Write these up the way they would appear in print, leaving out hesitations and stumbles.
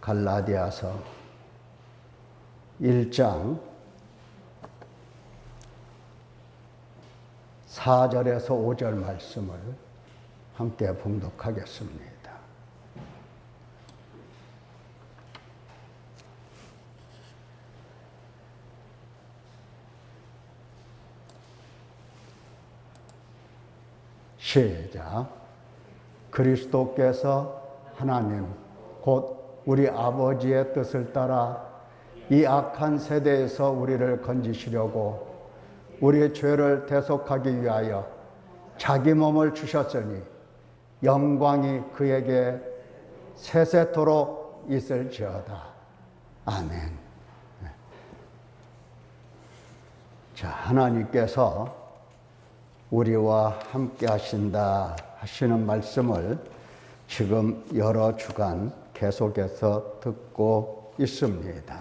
갈라디아서 1장 4절에서 5절 말씀을 함께 봉독하겠습니다. 시작. 그리스도께서 하나님 곧 우리 아버지의 뜻을 따라 이 악한 세대에서 우리를 건지시려고 우리의 죄를 대속하기 위하여 자기 몸을 주셨으니 영광이 그에게 세세토록 있을지어다. 아멘. 자, 하나님께서 우리와 함께 하신다 하시는 말씀을 지금 여러 주간 계속해서 듣고 있습니다.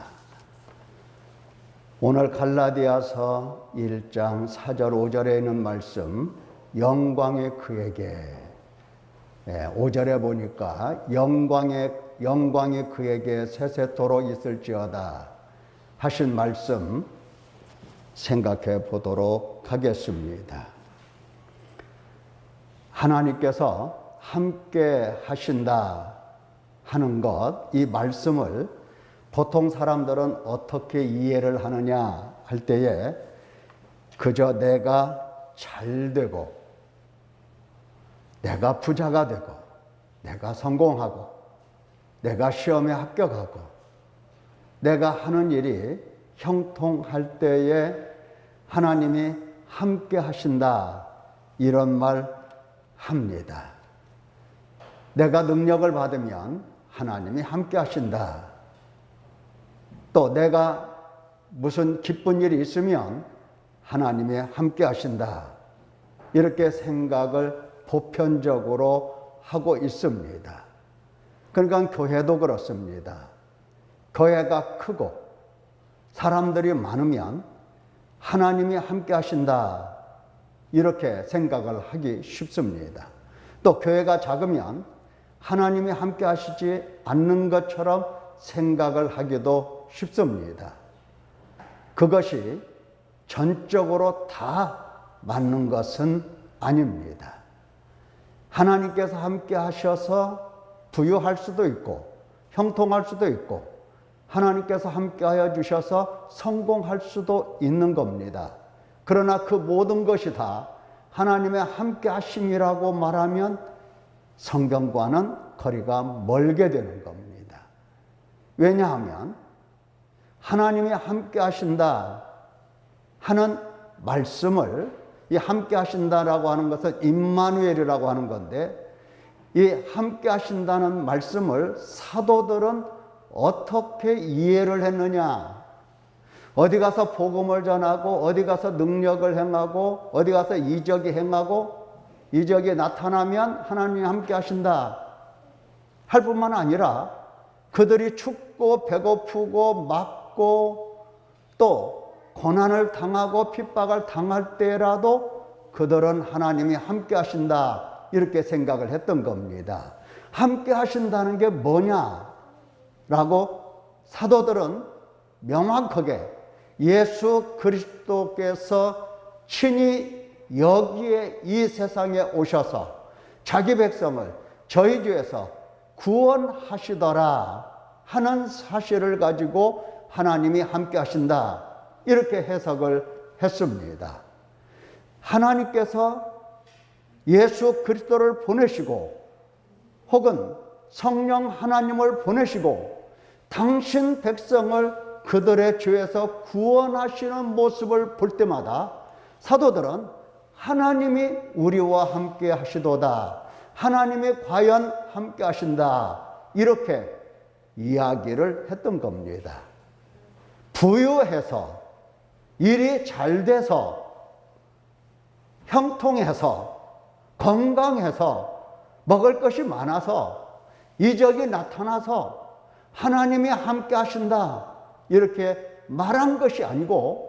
오늘 갈라디아서 1장 4절 5절에 있는 말씀, 영광이 그에게, 5절에 보니까 영광이 그에게 세세토록 있을지어다 하신 말씀 생각해 보도록 하겠습니다. 하나님께서 함께 하신다 하는 것, 이 말씀을 보통 사람들은 어떻게 이해를 하느냐 할 때에 그저 내가 잘 되고 내가 부자가 되고 내가 성공하고 내가 시험에 합격하고 내가 하는 일이 형통할 때에 하나님이 함께 하신다 이런 말 합니다. 내가 능력을 받으면 하나님이 함께 하신다. 또 내가 무슨 기쁜 일이 있으면 하나님이 함께 하신다. 이렇게 생각을 보편적으로 하고 있습니다. 그러니까 교회도 그렇습니다. 교회가 크고 사람들이 많으면 하나님이 함께 하신다. 이렇게 생각을 하기 쉽습니다. 또 교회가 작으면 하나님이 함께 하시지 않는 것처럼 생각을 하기도 쉽습니다. 그것이 전적으로 다 맞는 것은 아닙니다. 하나님께서 함께 하셔서 부유할 수도 있고 형통할 수도 있고 하나님께서 함께 하여 주셔서 성공할 수도 있는 겁니다. 그러나 그 모든 것이 다 하나님의 함께 하심이라고 말하면 성경과는 거리가 멀게 되는 겁니다. 왜냐하면 하나님이 함께 하신다 하는 말씀을, 이 함께 하신다라고 하는 것은 임마누엘이라고 하는 건데, 이 함께 하신다는 말씀을 사도들은 어떻게 이해를 했느냐? 어디 가서 복음을 전하고 어디 가서 능력을 행하고 어디 가서 이적이 행하고 이적이 나타나면 하나님이 함께 하신다 할 뿐만 아니라 그들이 춥고 배고프고 맞고 또 고난을 당하고 핍박을 당할 때라도 그들은 하나님이 함께 하신다 이렇게 생각을 했던 겁니다. 함께 하신다는 게 뭐냐라고 사도들은 명확하게 예수 그리스도께서 친히 여기에 이 세상에 오셔서 자기 백성을 저희 죄에서 구원하시더라 하는 사실을 가지고 하나님이 함께 하신다 이렇게 해석을 했습니다. 하나님께서 예수 그리스도를 보내시고 혹은 성령 하나님을 보내시고 당신 백성을 그들의 죄에서 구원하시는 모습을 볼 때마다 사도들은 하나님이 우리와 함께 하시도다. 하나님이 과연 함께 하신다. 이렇게 이야기를 했던 겁니다. 부유해서 일이 잘 돼서 형통해서 건강해서 먹을 것이 많아서 이적이 나타나서 하나님이 함께 하신다. 이렇게 말한 것이 아니고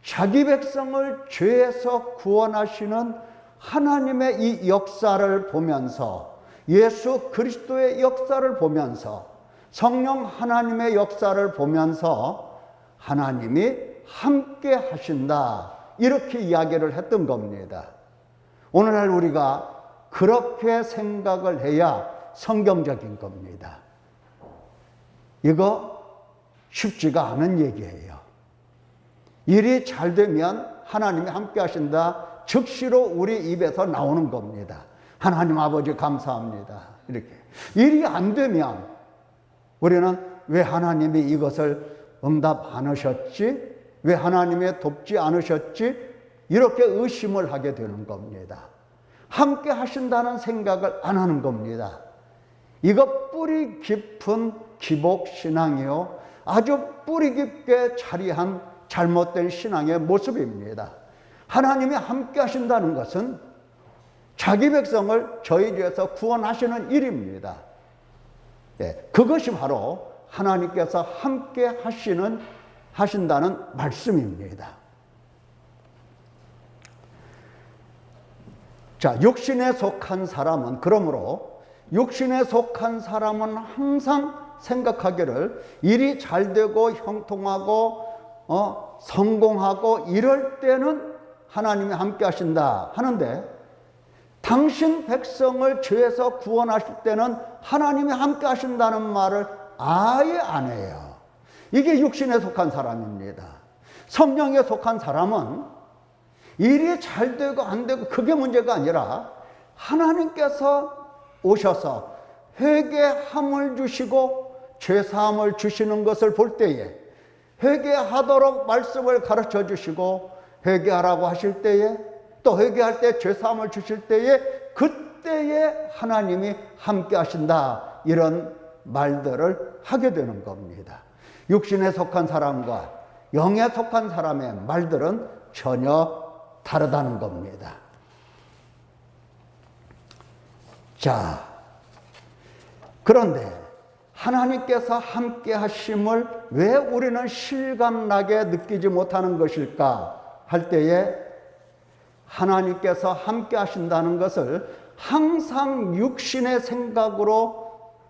자기 백성을 죄에서 구원하시는 하나님의 이 역사를 보면서 예수 그리스도의 역사를 보면서 성령 하나님의 역사를 보면서 하나님이 함께 하신다, 이렇게 이야기를 했던 겁니다. 오늘날 우리가 그렇게 생각을 해야 성경적인 겁니다. 이거 쉽지가 않은 얘기예요. 일이 잘 되면 하나님이 함께 하신다, 즉시로 우리 입에서 나오는 겁니다. 하나님 아버지 감사합니다, 이렇게. 일이 안 되면 우리는 왜 하나님이 이것을 응답 안 하셨지? 왜 하나님이 돕지 않으셨지? 이렇게 의심을 하게 되는 겁니다. 함께 하신다는 생각을 안 하는 겁니다. 이거 뿌리 깊은 기복신앙이요, 아주 뿌리 깊게 자리한 잘못된 신앙의 모습입니다. 하나님이 함께 하신다는 것은 자기 백성을 저희 죄에서 구원하시는 일입니다. 그것이 바로 하나님께서 함께 하신다는 말씀입니다. 자, 육신에 속한 사람은, 그러므로 육신에 속한 사람은 항상 생각하기를 일이 잘 되고 형통하고 성공하고 이럴 때는 하나님이 함께 하신다 하는데, 당신 백성을 죄에서 구원하실 때는 하나님이 함께 하신다는 말을 아예 안 해요. 이게 육신에 속한 사람입니다. 성령에 속한 사람은 일이 잘 되고 안 되고 그게 문제가 아니라 하나님께서 오셔서 회개함을 주시고 죄사함을 주시는 것을 볼 때에, 회개하도록 말씀을 가르쳐 주시고 회개하라고 하실 때에, 또 회개할 때 죄사함을 주실 때에, 그때에 하나님이 함께 하신다, 이런 말들을 하게 되는 겁니다. 육신에 속한 사람과 영에 속한 사람의 말들은 전혀 다르다는 겁니다. 자, 그런데 하나님께서 함께 하심을 왜 우리는 실감나게 느끼지 못하는 것일까 할 때에, 하나님께서 함께 하신다는 것을 항상 육신의 생각으로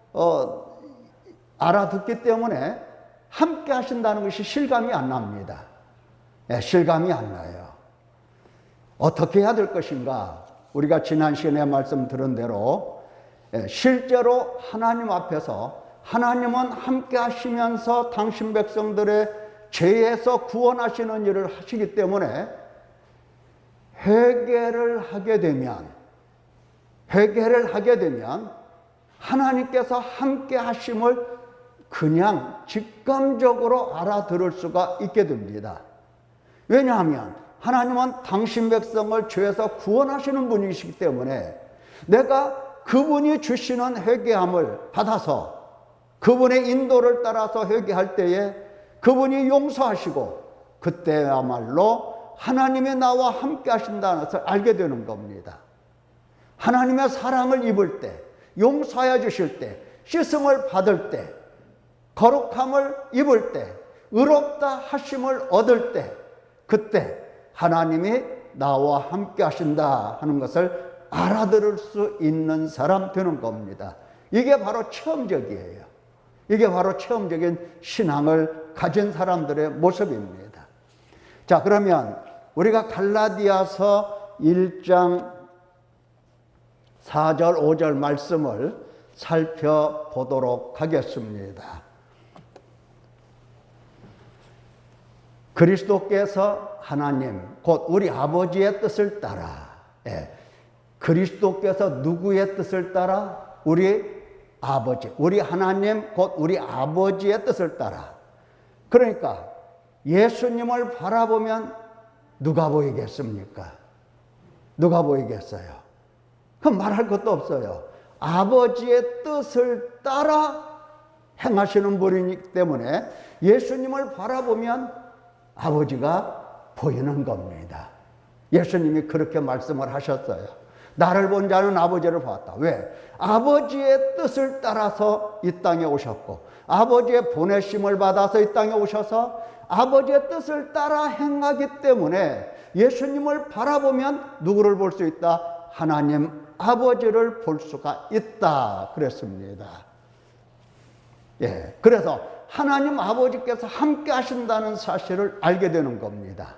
알아듣기 때문에 함께 하신다는 것이 실감이 안 납니다. 실감이 안 나요. 어떻게 해야 될 것인가? 우리가 지난 시간에 말씀 들은 대로 실제로 하나님 앞에서 하나님은 함께 하시면서 당신 백성들의 죄에서 구원하시는 일을 하시기 때문에 회개를 하게 되면 하나님께서 함께 하심을 그냥 직감적으로 알아들을 수가 있게 됩니다. 왜냐하면 하나님은 당신 백성을 죄에서 구원하시는 분이시기 때문에 내가 그분이 주시는 회개함을 받아서 그분의 인도를 따라서 회개할 때에 그분이 용서하시고, 그때야말로 하나님이 나와 함께 하신다는 것을 알게 되는 겁니다. 하나님의 사랑을 입을 때, 용서해 주실 때, 씻음을 받을 때, 거룩함을 입을 때, 의롭다 하심을 얻을 때, 그때 하나님이 나와 함께 하신다 하는 것을 알아들을 수 있는 사람 되는 겁니다. 이게 바로 체험적이에요. 이게 바로 체험적인 신앙을 가진 사람들의 모습입니다. 자, 그러면 우리가 갈라디아서 1장 4절 5절 말씀을 살펴보도록 하겠습니다. 그리스도께서 하나님 곧 우리 아버지의 뜻을 따라, 그리스도께서 누구의 뜻을 따라? 우리 아버지, 우리 하나님 곧 우리 아버지의 뜻을 따라. 그러니까 예수님을 바라보면 누가 보이겠습니까? 누가 보이겠어요? 그럼 말할 것도 없어요. 아버지의 뜻을 따라 행하시는 분이기 때문에 예수님을 바라보면 아버지가 보이는 겁니다. 예수님이 그렇게 말씀을 하셨어요. 나를 본 자는 아버지를 보았다. 왜? 아버지의 뜻을 따라서 이 땅에 오셨고, 아버지의 보내심을 받아서 이 땅에 오셔서 아버지의 뜻을 따라 행하기 때문에 예수님을 바라보면 누구를 볼 수 있다? 하나님 아버지를 볼 수가 있다 그랬습니다. 예, 그래서 하나님 아버지께서 함께 하신다는 사실을 알게 되는 겁니다.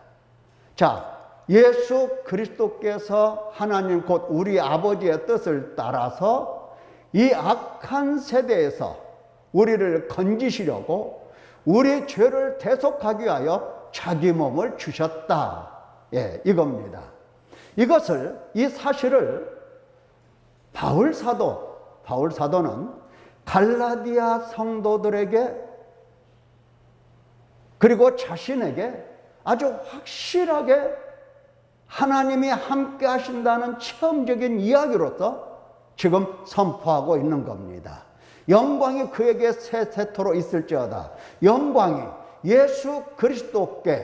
자, 예수 그리스도께서 하나님 곧 우리 아버지의 뜻을 따라서 이 악한 세대에서 우리를 건지시려고 우리 죄를 대속하기 위하여 자기 몸을 주셨다. 예, 이겁니다. 이 사실을 바울 사도는 갈라디아 성도들에게 그리고 자신에게 아주 확실하게 하나님이 함께 하신다는 체험적인 이야기로서 지금 선포하고 있는 겁니다. 영광이 그에게 세세토록 있을지어다. 영광이 예수 그리스도께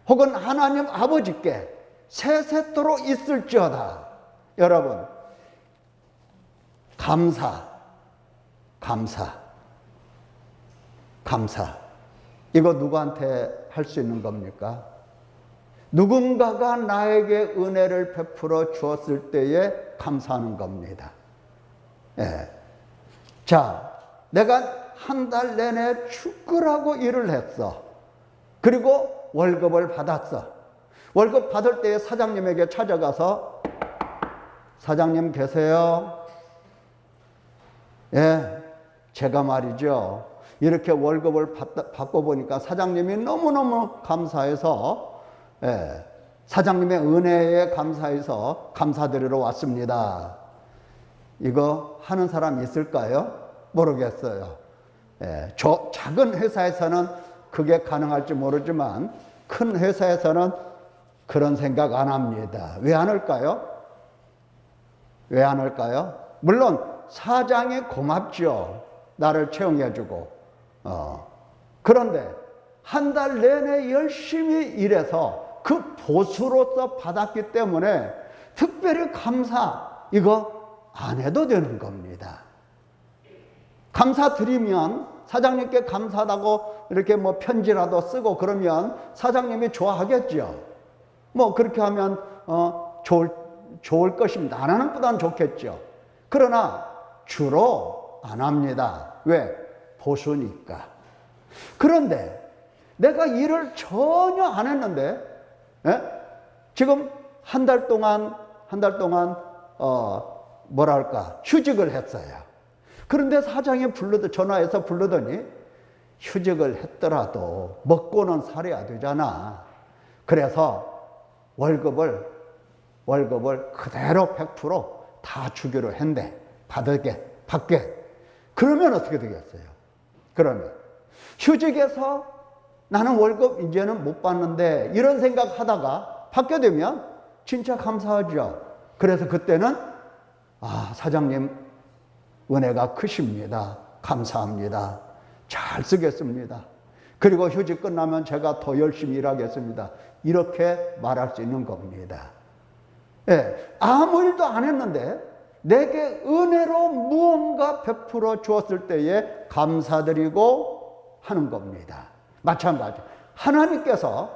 혹은 하나님 아버지께 세세토록 있을지어다. 여러분, 감사. 이거 누구한테 할 수 있는 겁니까? 누군가가 나에게 은혜를 베풀어 주었을 때에 감사하는 겁니다. 예. 자, 내가 한 달 내내 죽으라고 일을 했어. 그리고 월급을 받았어. 월급 받을 때에 사장님에게 찾아가서 사장님 계세요? 예, 제가 말이죠. 이렇게 월급을 받고 보니까 사장님이 너무너무 감사해서 사장님의 은혜에 감사해서 감사드리러 왔습니다. 이거 하는 사람 있을까요? 모르겠어요. 작은 회사에서는 그게 가능할지 모르지만 큰 회사에서는 그런 생각 안 합니다. 왜 안 할까요? 왜 안 할까요? 물론 사장이 고맙죠. 나를 채용해주고. 그런데 한 달 내내 열심히 일해서 그 보수로서 받았기 때문에 특별히 감사 이거 안 해도 되는 겁니다. 감사드리면 사장님께 감사하다고 이렇게 뭐 편지라도 쓰고 그러면 사장님이 좋아하겠죠. 뭐 그렇게 하면 좋을 것입니다. 안 하는 것보다는 좋겠죠. 그러나 주로 안 합니다. 왜? 보수니까. 그런데 내가 일을 전혀 안 했는데 지금 한 달 동안 휴직을 했어요. 그런데 사장이 전화해서 부르더니 휴직을 했더라도 먹고는 살아야 되잖아. 그래서 월급을 그대로 100% 다 주기로 했는데 받게. 그러면 어떻게 되겠어요? 그러면 휴직해서 나는 월급 이제는 못 받는데 이런 생각 하다가 받게 되면 진짜 감사하죠. 그래서 그때는 사장님 은혜가 크십니다. 감사합니다. 잘 쓰겠습니다. 그리고 휴직 끝나면 제가 더 열심히 일하겠습니다. 이렇게 말할 수 있는 겁니다. 예, 아무 일도 안 했는데 내게 은혜로 무언가 베풀어 주었을 때에 감사드리고 하는 겁니다. 마찬가지. 하나님께서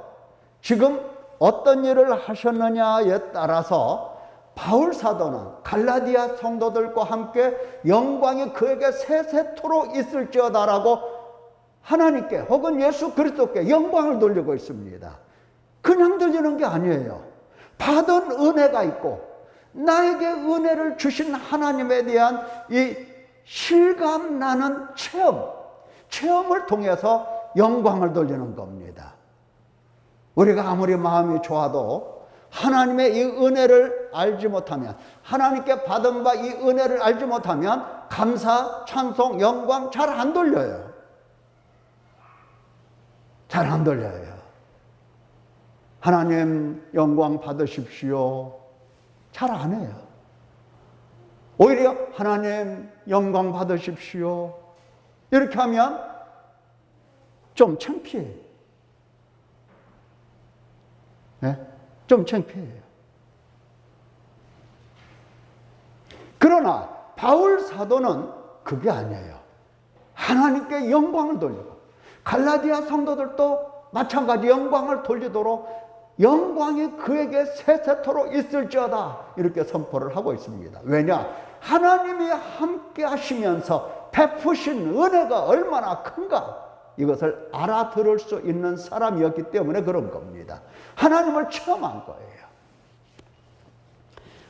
지금 어떤 일을 하셨느냐에 따라서 바울 사도는 갈라디아 성도들과 함께 영광이 그에게 세세토록 있을지어다라고 하나님께 혹은 예수 그리스도께 영광을 돌리고 있습니다. 그냥 들리는 게 아니에요. 받은 은혜가 있고 나에게 은혜를 주신 하나님에 대한 이 실감나는 체험을 통해서 영광을 돌리는 겁니다. 우리가 아무리 마음이 좋아도 하나님의 이 은혜를 알지 못하면, 하나님께 받은 바 이 은혜를 알지 못하면 감사, 찬송, 영광 잘 안 돌려요. 잘 안 돌려요. 하나님 영광 받으십시오. 잘 안 해요. 오히려 하나님 영광 받으십시오. 이렇게 하면 좀 창피해요. 네? 좀 창피해요. 그러나 바울 사도는 그게 아니에요. 하나님께 영광을 돌리고 갈라디아 성도들도 마찬가지 영광을 돌리도록 영광이 그에게 세세토록 있을지어다 이렇게 선포를 하고 있습니다. 왜냐? 하나님이 함께 하시면서 베푸신 은혜가 얼마나 큰가 이것을 알아들을 수 있는 사람이었기 때문에 그런 겁니다. 하나님을 체험한 거예요.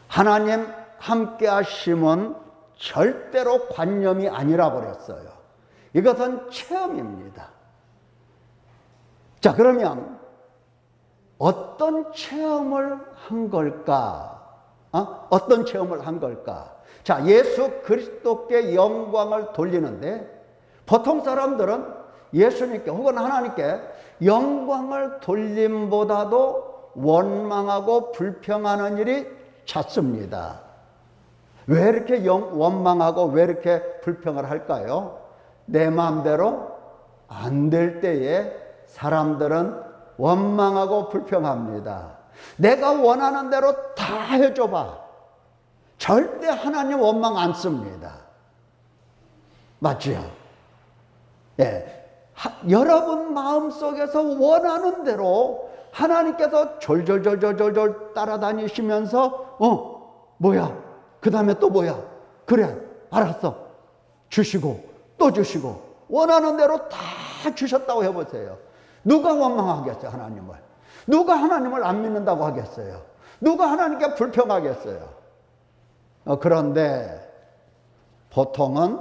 하나님 함께 하심은 절대로 관념이 아니라 그랬어요. 이것은 체험입니다. 자, 그러면 어떤 체험을 한 걸까? 어떤 체험을 한 걸까? 자, 예수 그리스도께 영광을 돌리는데 보통 사람들은 예수님께 혹은 하나님께 영광을 돌림보다도 원망하고 불평하는 일이 잦습니다. 왜 이렇게 원망하고 왜 이렇게 불평을 할까요? 내 마음대로 안 될 때에 사람들은 원망하고 불평합니다. 내가 원하는 대로 다 해줘봐. 절대 하나님 원망 안 씁니다. 맞지요? 예. 여러분 마음속에서 원하는 대로 하나님께서 졸졸졸졸졸 따라다니시면서 뭐야? 그 다음에 또 뭐야? 그래, 알았어. 주시고 또 주시고 원하는 대로 다 주셨다고 해보세요. 누가 원망하겠어요, 하나님을? 누가 하나님을 안 믿는다고 하겠어요? 누가 하나님께 불평하겠어요? 그런데 보통은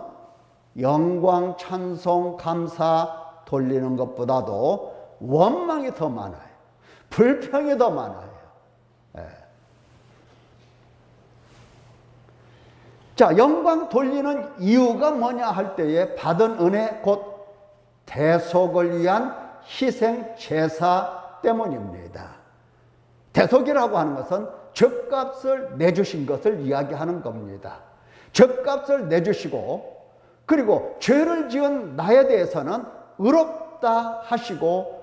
영광, 찬송, 감사 돌리는 것보다도 원망이 더 많아요. 불평이 더 많아요. 예. 자, 영광 돌리는 이유가 뭐냐 할 때에 받은 은혜 곧 대속을 위한 희생 제사 때문입니다. 대속이라고 하는 것은 죗값을 내주신 것을 이야기하는 겁니다. 죗값을 내주시고 그리고 죄를 지은 나에 대해서는 의롭다 하시고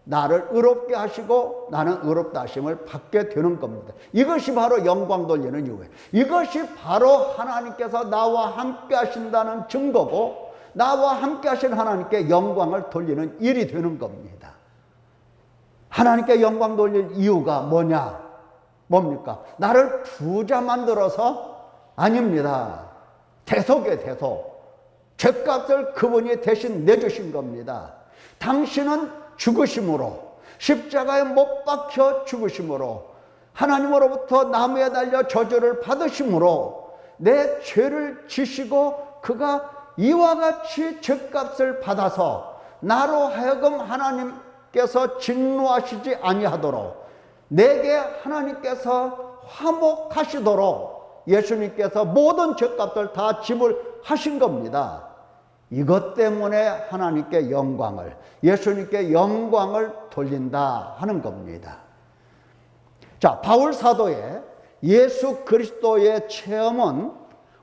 나를 의롭게 하시고 나는 의롭다 하심을 받게 되는 겁니다. 이것이 바로 영광 돌리는 이유예요. 이것이 바로 하나님께서 나와 함께 하신다는 증거고 나와 함께 하신 하나님께 영광을 돌리는 일이 되는 겁니다. 하나님께 영광 돌릴 이유가 뭐냐? 뭡니까? 나를 부자 만들어서? 아닙니다. 대속이에요, 대속. 죄값을 그분이 대신 내주신 겁니다. 당신은 죽으심으로, 십자가에 못 박혀 죽으심으로, 하나님으로부터 나무에 달려 저주를 받으심으로 내 죄를 지시고 그가 이와 같이 죄값을 받아서 나로 하여금 하나님께서 진노하시지 아니하도록 내게 하나님께서 화목하시도록 예수님께서 모든 죄값을 다 지불하신 겁니다. 이것 때문에 하나님께 영광을, 예수님께 영광을 돌린다 하는 겁니다. 자, 바울 사도의 예수 그리스도의 체험은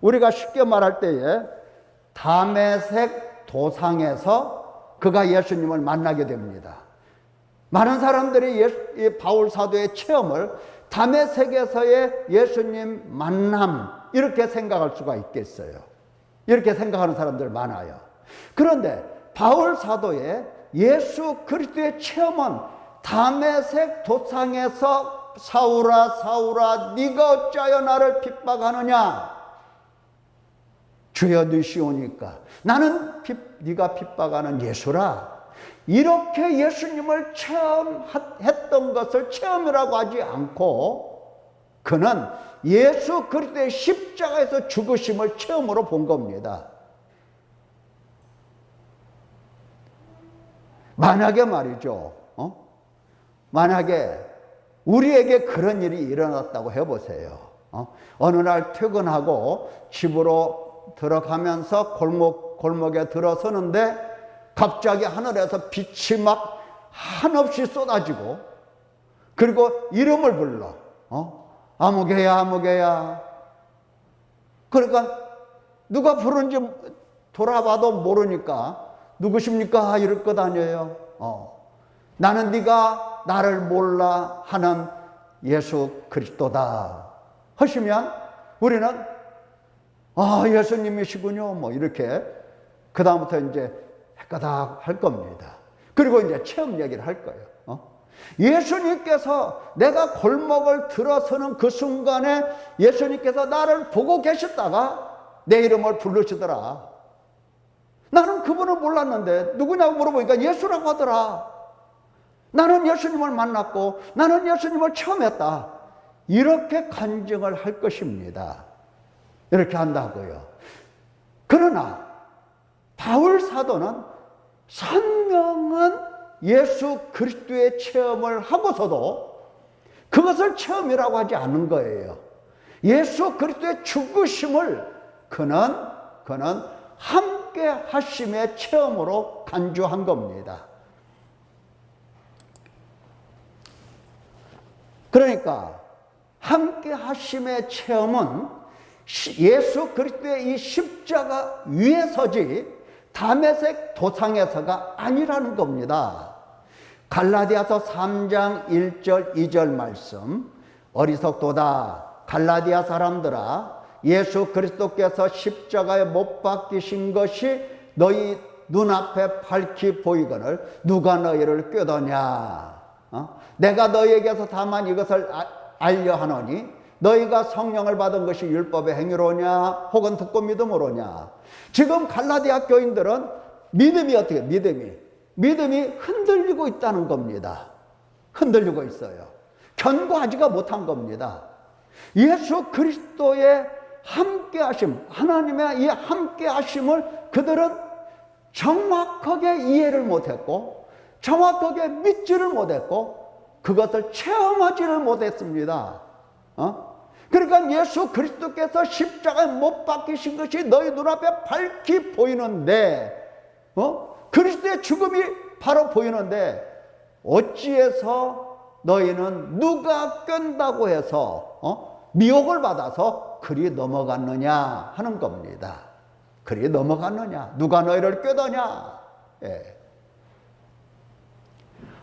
우리가 쉽게 말할 때에 다메섹 도상에서 그가 예수님을 만나게 됩니다. 많은 사람들이 바울 사도의 체험을 다메섹에서의 예수님 만남 이렇게 생각할 수가 있겠어요. 이렇게 생각하는 사람들 많아요. 그런데 바울 사도의 예수 그리스도의 체험은 다메섹 도상에서 사울아 사울아 네가 어찌하여 나를 핍박하느냐? 주여 누시오니까 나는 네가 핍박하는 예수라. 이렇게 예수님을 체험했던 것을 체험이라고 하지 않고 그는 예수 그리스도의 십자가에서 죽으심을 체험으로 본 겁니다. 만약에 말이죠, 만약에 우리에게 그런 일이 일어났다고 해보세요. 어느 날 퇴근하고 집으로 들어가면서 골목에 들어서는데 갑자기 하늘에서 빛이 막 한없이 쏟아지고 그리고 이름을 불러. 아무개야 아무개야. 그러니까 누가 부른지 돌아봐도 모르니까 누구십니까? 이럴 것 아니에요. 나는 네가 나를 몰라 하는 예수 그리스도다 하시면 우리는 예수님이시군요 뭐 이렇게 그 다음부터 이제 헷가닥 할 겁니다. 그리고 이제 체험 얘기를 할 거예요. 예수님께서 내가 골목을 들어서는 그 순간에 예수님께서 나를 보고 계셨다가 내 이름을 부르시더라. 나는 그분을 몰랐는데 누구냐고 물어보니까 예수라고 하더라. 나는 예수님을 만났고 나는 예수님을 처음 했다. 이렇게 간증을 할 것입니다. 이렇게 한다고요. 그러나 바울 사도는 선명한 예수 그리스도의 체험을 하고서도 그것을 체험이라고 하지 않은 거예요. 예수 그리스도의 죽으심을 그는 함께 하심의 체험으로 간주한 겁니다. 그러니까 함께 하심의 체험은 예수 그리스도의 이 십자가 위에 서지 다메섹 도상에서가 아니라는 겁니다. 갈라디아서 3장 1절 2절 말씀, 어리석도다 갈라디아 사람들아, 예수 그리스도께서 십자가에 못 박히신 것이 너희 눈앞에 밝히 보이거늘 누가 너희를 꾀더냐. 내가 너희에게서 다만 이것을 알려 하노니 너희가 성령을 받은 것이 율법의 행위로냐 혹은 듣고 믿음으로냐. 지금 갈라디아 교인들은 믿음이 어떻게 믿음이 흔들리고 있다는 겁니다. 흔들리고 있어요. 견고하지가 못한 겁니다. 예수 그리스도의 함께하심, 하나님의 이 함께하심을 그들은 정확하게 이해를 못했고 정확하게 믿지를 못했고 그것을 체험하지를 못했습니다. 그러니까 예수 그리스도께서 십자가에 못 박히신 것이 너희 눈앞에 밝히 보이는데 그리스도의 죽음이 바로 보이는데 어찌해서 너희는 누가 끈다고 해서 미혹을 받아서 그리 넘어갔느냐 하는 겁니다. 그리 넘어갔느냐, 누가 너희를 꾀더냐. 예.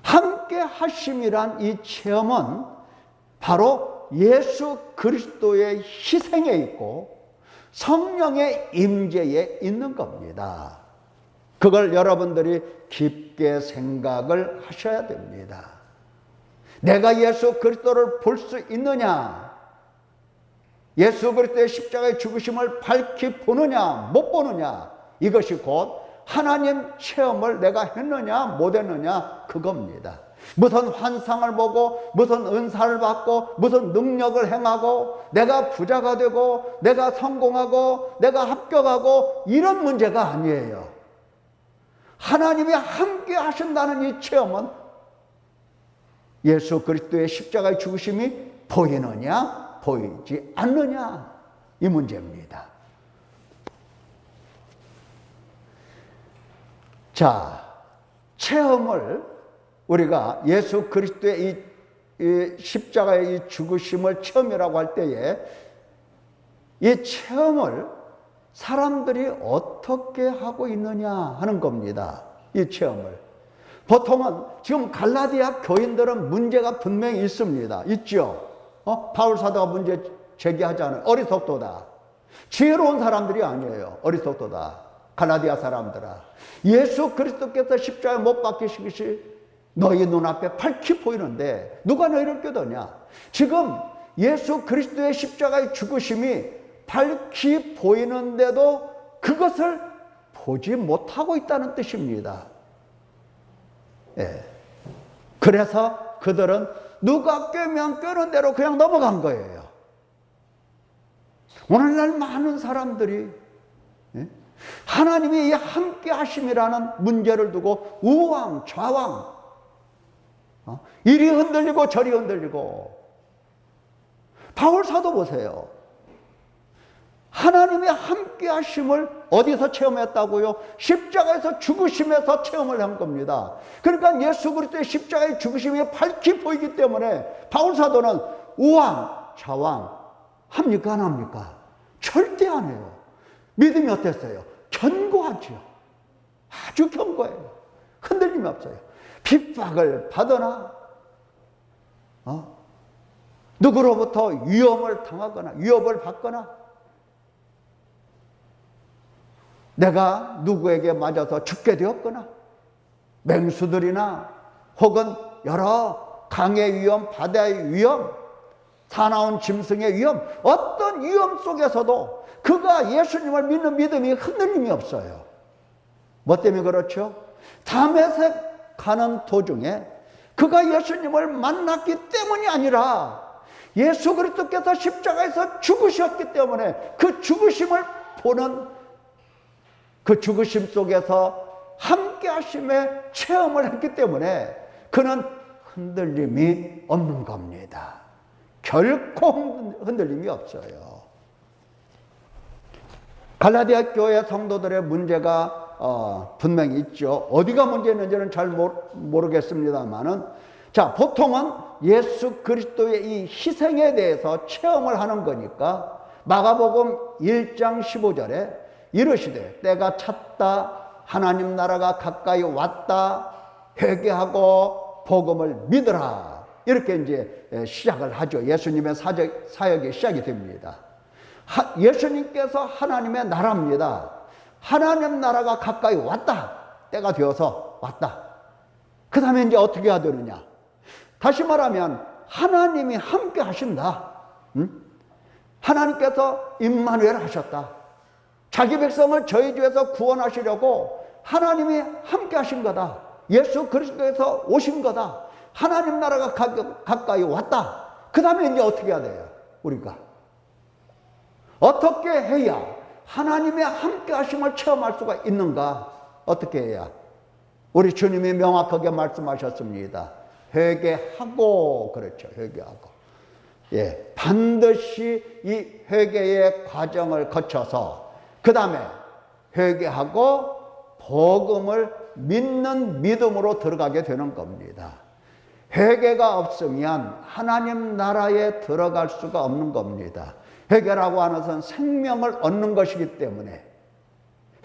함께 하심이란 이 체험은 바로 예수 그리스도의 희생에 있고 성령의 임재에 있는 겁니다. 그걸 여러분들이 깊게 생각을 하셔야 됩니다. 내가 예수 그리스도를 볼 수 있느냐, 예수 그리스도의 십자가의 죽으심을 밝히 보느냐 못 보느냐, 이것이 곧 하나님 체험을 내가 했느냐 못 했느냐 그겁니다. 무슨 환상을 보고 무슨 은사를 받고 무슨 능력을 행하고 내가 부자가 되고 내가 성공하고 내가 합격하고 이런 문제가 아니에요. 하나님이 함께 하신다는 이 체험은 예수 그리스도의 십자가의 죽으심이 보이느냐 보이지 않느냐 이 문제입니다. 자, 체험을 우리가 예수 그리스도의 이 십자가의 이 죽으심을 체험이라고 할 때에 이 체험을 사람들이 어떻게 하고 있느냐 하는 겁니다. 이 체험을. 보통은 지금 갈라디아 교인들은 문제가 분명히 있습니다. 있죠? 바울 사도가 문제 제기하잖아요. 어리석도다. 지혜로운 사람들이 아니에요. 어리석도다. 갈라디아 사람들아. 예수 그리스도께서 십자가에 못 박히신 것이 너희 눈앞에 밝히 보이는데 누가 너희를 꾀더냐. 지금 예수 그리스도의 십자가의 죽으심이 밝히 보이는데도 그것을 보지 못하고 있다는 뜻입니다. 예. 그래서 그들은 누가 꾀면 꾀는 대로 그냥 넘어간 거예요. 오늘날 많은 사람들이 하나님이 이 함께 하심이라는 문제를 두고 우왕 좌왕 이리 흔들리고 저리 흔들리고. 바울 사도 보세요. 하나님의 함께 하심을 어디서 체험했다고요? 십자가에서 죽으심에서 체험을 한 겁니다. 그러니까 예수 그리스도의 십자가의 죽으심이 밝히 보이기 때문에 바울 사도는 우왕 좌왕 합니까 안 합니까? 절대 안 해요. 믿음이 어땠어요? 견고하죠. 아주 견고해요. 흔들림이 없어요. 핍박을 받거나 누구로부터 위험을 당하거나 위협을 받거나 내가 누구에게 맞아서 죽게 되었거나 맹수들이나 혹은 여러 강의 위험, 바다의 위험, 사나운 짐승의 위험, 어떤 위험 속에서도 그가 예수님을 믿는 믿음이 흔들림이 없어요. 뭐 때문에 그렇죠? 다메섹 가는 도중에 그가 예수님을 만났기 때문이 아니라 예수 그리스도께서 십자가에서 죽으셨기 때문에 그 죽으심을 보는 그 죽으심 속에서 함께 하심의 체험을 했기 때문에 그는 흔들림이 없는 겁니다. 결코 흔들림이 없어요. 갈라디아 교회 성도들의 문제가 분명히 있죠. 어디가 문제 있는지는 잘 모르겠습니다만은, 자, 보통은 예수 그리스도의 이 희생에 대해서 체험을 하는 거니까 마가복음 1장 15절에 이르시되 때가 찼다, 하나님 나라가 가까이 왔다, 회개하고 복음을 믿으라, 이렇게 이제 시작을 하죠. 예수님의 사역이 시작이 됩니다. 예수님께서 하나님의 나라입니다. 하나님 나라가 가까이 왔다, 때가 되어서 왔다. 그 다음에 이제 어떻게 해야 되느냐? 다시 말하면 하나님이 함께 하신다. 하나님께서 임마누엘 하셨다. 자기 백성을 저희 중에서 구원하시려고 하나님이 함께 하신 거다. 예수 그리스도에서 오신 거다. 하나님 나라가 가까이 왔다. 그 다음에 이제 어떻게 해야 돼요? 우리가 어떻게 해야 하나님의 함께 하심을 체험할 수가 있는가? 어떻게 해야? 우리 주님이 명확하게 말씀하셨습니다. 회개하고, 그렇죠. 회개하고. 예, 반드시 이 회개의 과정을 거쳐서 그 다음에 회개하고 복음을 믿는 믿음으로 들어가게 되는 겁니다. 회개가 없으면 하나님 나라에 들어갈 수가 없는 겁니다. 회개라고 하는 것은 생명을 얻는 것이기 때문에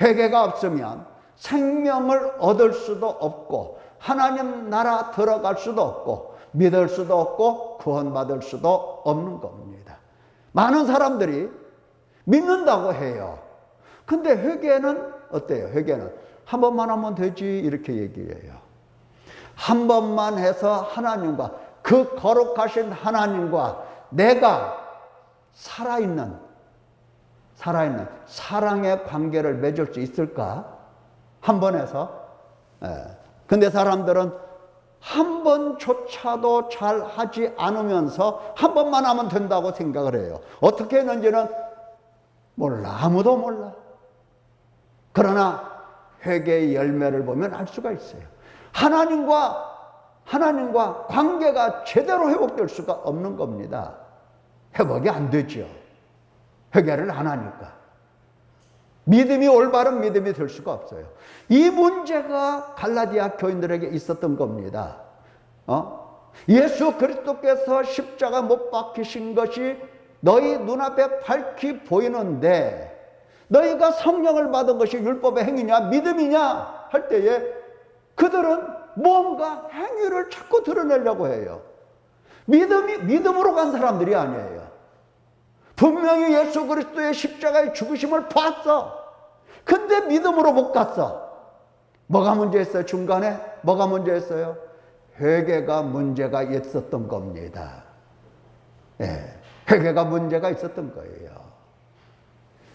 회개가 없으면 생명을 얻을 수도 없고 하나님 나라 들어갈 수도 없고 믿을 수도 없고 구원받을 수도 없는 겁니다. 많은 사람들이 믿는다고 해요. 근데 회개는 어때요? 회개는 한 번만 하면 되지, 이렇게 얘기해요. 한 번만 해서 하나님과, 그 거룩하신 하나님과 내가 살아있는 사랑의 관계를 맺을 수 있을까? 한 번 해서. 근데 사람들은 한 번조차도 잘 하지 않으면서 한 번만 하면 된다고 생각을 해요. 어떻게 했는지는 몰라. 아무도 몰라. 그러나 회개의 열매를 보면 알 수가 있어요. 하나님과 관계가 제대로 회복될 수가 없는 겁니다. 회복이 안 되죠. 회개를 안 하니까. 믿음이, 올바른 믿음이 될 수가 없어요. 이 문제가 갈라디아 교인들에게 있었던 겁니다. 예수 그리스도께서 십자가 못 박히신 것이 너희 눈앞에 밝히 보이는데 너희가 성령을 받은 것이 율법의 행위냐 믿음이냐 할 때에 그들은 뭔가 행위를 자꾸 드러내려고 해요. 믿음으로 간 사람들이 아니에요. 분명히 예수 그리스도의 십자가의 죽으심을 봤어. 근데 믿음으로 못 갔어. 뭐가 문제였어요? 중간에 뭐가 문제였어요? 회개가 문제가 있었던 겁니다. 예, 회개가 문제가 있었던 거예요.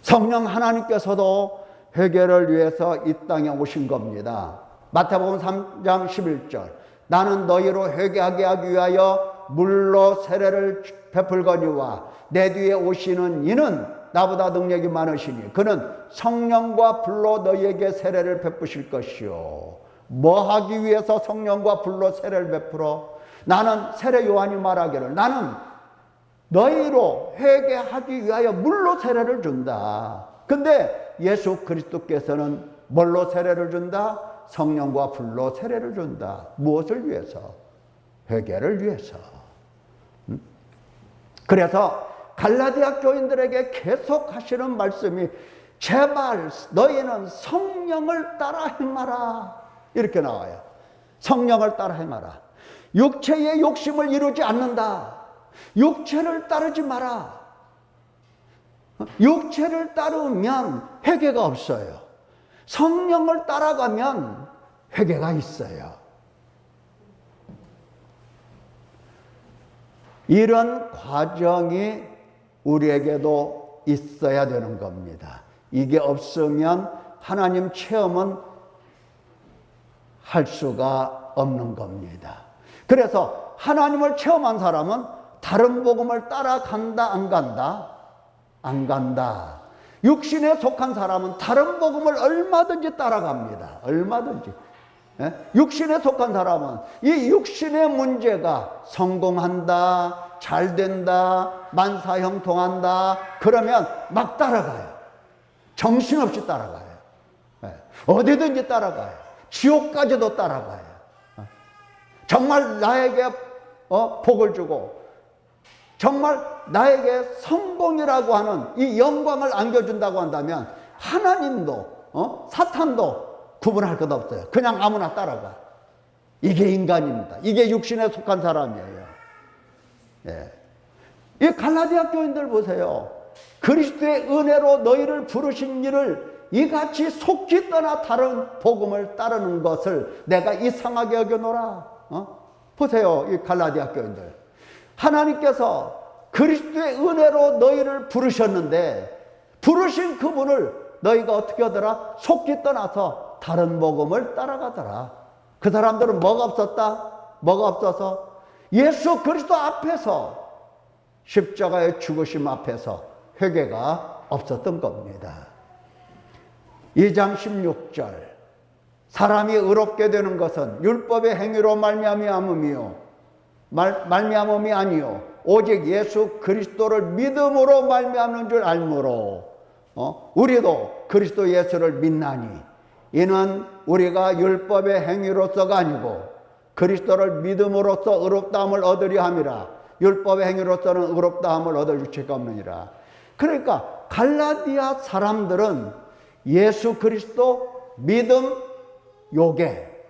성령 하나님께서도 회개를 위해서 이 땅에 오신 겁니다. 마태복음 3장 11절 나는 너희로 회개하게 하기 위하여 물로 세례를 베풀거니와 내 뒤에 오시는 이는 나보다 능력이 많으시니 그는 성령과 불로 너희에게 세례를 베푸실 것이요. 뭐 하기 위해서 성령과 불로 세례를 베풀어? 나는 세례 요한이 말하기를 나는 너희로 회개하기 위하여 물로 세례를 준다. 근데 예수 그리스도께서는 뭘로 세례를 준다? 성령과 불로 세례를 준다. 무엇을 위해서? 회개를 위해서. 그래서 갈라디아 교인들에게 계속 하시는 말씀이 제발 너희는 성령을 따라 행하라, 이렇게 나와요. 성령을 따라 행하라. 육체의 욕심을 이루지 않는다. 육체를 따르지 마라. 육체를 따르면 회개가 없어요. 성령을 따라가면 회개가 있어요. 이런 과정이 우리에게도 있어야 되는 겁니다. 이게 없으면 하나님 체험은 할 수가 없는 겁니다. 그래서 하나님을 체험한 사람은 다른 복음을 따라간다, 안 간다? 안 간다. 육신에 속한 사람은 다른 복음을 얼마든지 따라갑니다. 얼마든지. 육신에 속한 사람은 이 육신의 문제가 성공한다, 잘 된다, 만사형통한다, 그러면 막 따라가요. 정신없이 따라가요. 어디든지 따라가요. 지옥까지도 따라가요. 정말 나에게 복을 주고 정말 나에게 성공이라고 하는 이 영광을 안겨준다고 한다면 하나님도 사탄도 구분할 것 없어요. 그냥 아무나 따라가. 이게 인간입니다. 이게 육신에 속한 사람이에요. 예. 이 갈라디아 교인들 보세요. 그리스도의 은혜로 너희를 부르신 일을 이같이 속히 떠나 다른 복음을 따르는 것을 내가 이상하게 여겨노라. 보세요, 이 갈라디아 교인들. 하나님께서 그리스도의 은혜로 너희를 부르셨는데 부르신 그분을 너희가 어떻게 하더라? 속히 떠나서 다른 복음을 따라가더라. 그 사람들은 뭐가 없었다? 뭐가 없어서? 예수 그리스도 앞에서, 십자가의 죽으심 앞에서 회개가 없었던 겁니다. 2장 16절, 사람이 의롭게 되는 것은 율법의 행위로 말미암음이 아니요 오직 예수 그리스도를 믿음으로 말미암는 줄 알므로 우리도 그리스도 예수를 믿나니 이는 우리가 율법의 행위로서가 아니고 그리스도를 믿음으로써 의롭다함을 얻으려 함이라. 율법의 행위로서는 의롭다함을 얻을 유치가 없느니라. 그러니까 갈라디아 사람들은 예수 그리스도 믿음 요계,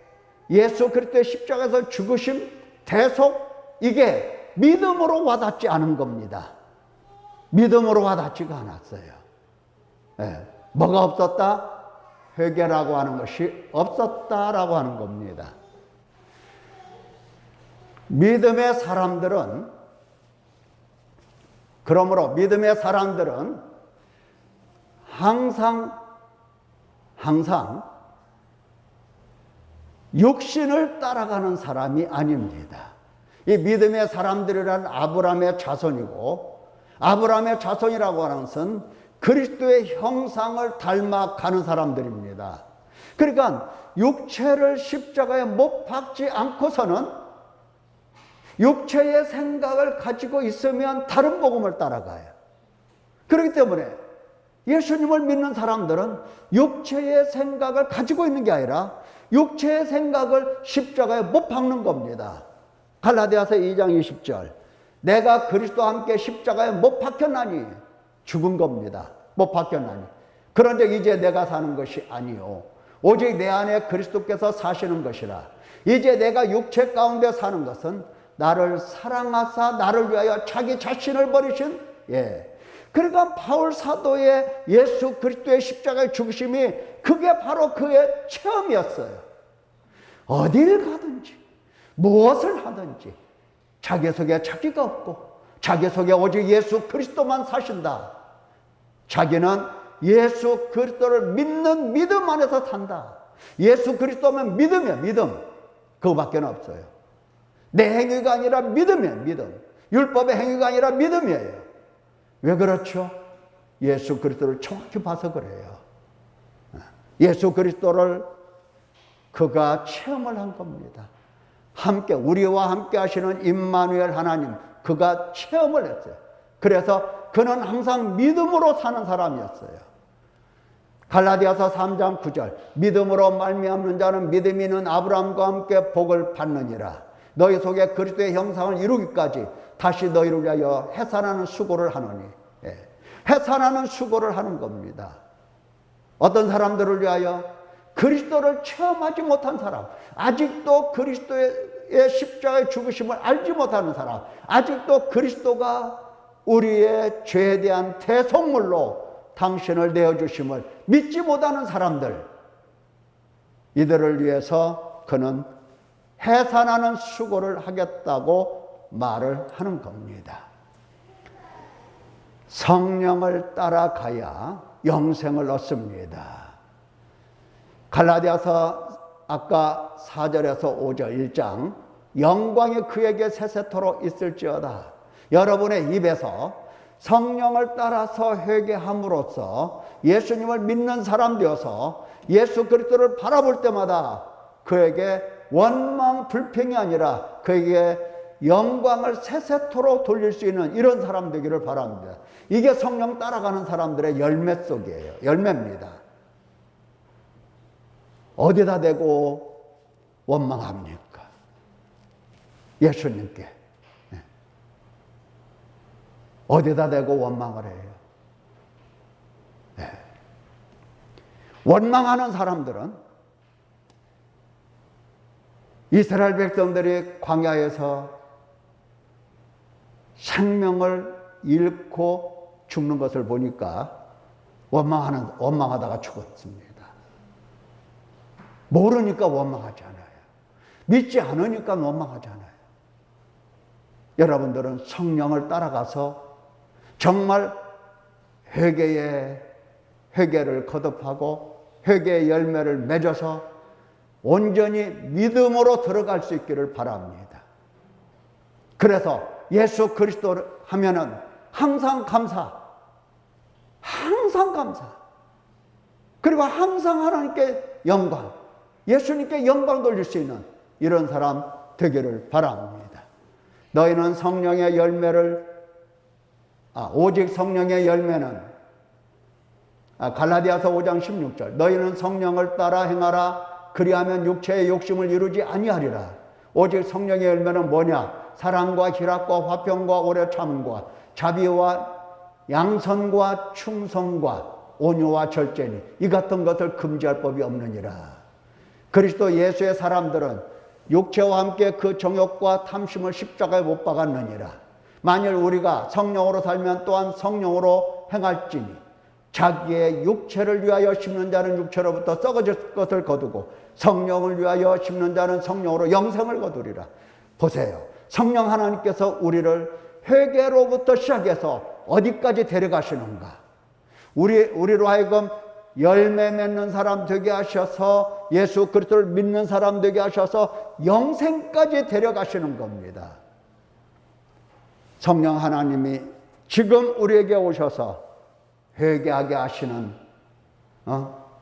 예수 그리스도의 십자가에서 죽으심 대속, 이게 믿음으로 와닿지 않은 겁니다. 믿음으로 와닿지가 않았어요. 네. 뭐가 없었다? 회개라고 하는 것이 없었다라고 하는 겁니다. 믿음의 사람들은, 그러므로 믿음의 사람들은 항상 육신을 따라가는 사람이 아닙니다. 이 믿음의 사람들이란 아브라함의 자손이고, 아브라함의 자손이라고 하는 것은 그리스도의 형상을 닮아가는 사람들입니다. 그러니까 육체를 십자가에 못 박지 않고서는 육체의 생각을 가지고 있으면 다른 복음을 따라가요. 그렇기 때문에 예수님을 믿는 사람들은 육체의 생각을 가지고 있는 게 아니라 육체의 생각을 십자가에 못 박는 겁니다. 갈라디아서 2장 20절, 내가 그리스도와 함께 십자가에 못 박혔나니, 죽은 겁니다. 못 박혔나니. 그런데 이제 내가 사는 것이 아니요 오직 내 안에 그리스도께서 사시는 것이라. 이제 내가 육체 가운데 사는 것은 나를 사랑하사 나를 위하여 자기 자신을 버리신, 그러니까 바울 사도의 예수 그리스도의 십자가의 죽으심이 그게 바로 그의 체험이었어요. 어딜 가든지 무엇을 하든지 자기 속에 자기가 없고 자기 속에 오직 예수 그리스도만 사신다. 자기는 예수 그리스도를 믿는 믿음 안에서 산다. 예수 그리스도면 믿음이야, 믿음. 그거밖에 없어요. 내 행위가 아니라 믿음이에요, 믿음. 율법의 행위가 아니라 믿음이에요. 왜 그렇죠? 예수 그리스도를 정확히 봐서 그래요. 예수 그리스도를 그가 체험을 한 겁니다. 함께, 우리와 함께 하시는 임마누엘 하나님, 그가 체험을 했어요. 그래서 그는 항상 믿음으로 사는 사람이었어요. 갈라디아서 3장 9절, 믿음으로 말미암는 자는 믿음이 있는 아브라함과 함께 복을 받느니라. 너희 속에 그리스도의 형상을 이루기까지 다시 너희를 위하여 해산하는 수고를 하노니. 해산하는 수고를 하는 겁니다. 어떤 사람들을 위하여? 그리스도를 체험하지 못한 사람, 아직도 그리스도의 십자가의 죽으심을 알지 못하는 사람, 아직도 그리스도가 우리의 죄에 대한 대속물로 당신을 내어주심을 믿지 못하는 사람들, 이들을 위해서 그는 해산하는 수고를 하겠다고 말을 하는 겁니다. 성령을 따라가야 영생을 얻습니다. 갈라디아서 아까 4절에서 5절 1장 영광이 그에게 세세토록 있을지어다. 여러분의 입에서 성령을 따라서 회개함으로써 예수님을 믿는 사람 되어서 예수 그리스도를 바라볼 때마다 그에게 원망 불평이 아니라 그에게 영광을 세세토록 돌릴 수 있는 이런 사람 되기를 바랍니다. 이게 성령 따라가는 사람들의 열매 속이에요. 열매입니다. 어디다 대고 원망합니까? 예수님께. 어디다 대고 원망을 해요? 네. 원망하는 사람들은 이스라엘 백성들이 광야에서 생명을 잃고 죽는 것을 보니까 원망하다가 죽었습니다. 모르니까 원망하지 않아요. 믿지 않으니까 원망하지 않아요. 여러분들은 성령을 따라가서 정말 회개를 거듭하고 회개의 열매를 맺어서 온전히 믿음으로 들어갈 수 있기를 바랍니다. 그래서 예수 그리스도를 하면은 항상 감사, 그리고 항상 하나님께 영광, 예수님께 영광 돌릴 수 있는 이런 사람 되기를 바랍니다. 너희는 성령의 열매를 오직 성령의 열매는 갈라디아서 5장 16절 너희는 성령을 따라 행하라 그리하면 육체의 욕심을 이루지 아니하리라. 오직 성령의 열매는 뭐냐? 사랑과 희락과 화평과 오래 참음과 자비와 양선과 충성과 온유와 절제니 이 같은 것을 금지할 법이 없느니라. 그리스도 예수의 사람들은 육체와 함께 그 정욕과 탐심을 십자가에 못 박았느니라. 만일 우리가 성령으로 살면 또한 성령으로 행할지니 자기의 육체를 위하여 심는 자는 육체로부터 썩어질 것을 거두고 성령을 위하여 심는 자는 성령으로 영생을 거두리라. 보세요. 성령 하나님께서 우리를 회개로부터 시작해서 어디까지 데려가시는가? 우리로 하여금 열매 맺는 사람 되게 하셔서 예수 그리스도를 믿는 사람 되게 하셔서 영생까지 데려가시는 겁니다. 성령 하나님이 지금 우리에게 오셔서 회개하게 하시는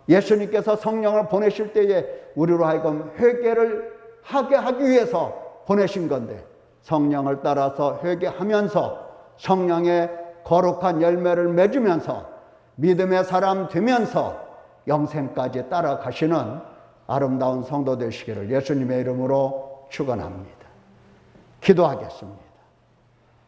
예수님께서 성령을 보내실 때에 우리로 하여금 회개를 하게 하기 위해서 보내신 건데 성령을 따라서 회개하면서 성령의 거룩한 열매를 맺으면서 믿음의 사람 되면서 영생까지 따라가시는 아름다운 성도 되시기를 예수님의 이름으로 축원합니다. 기도하겠습니다.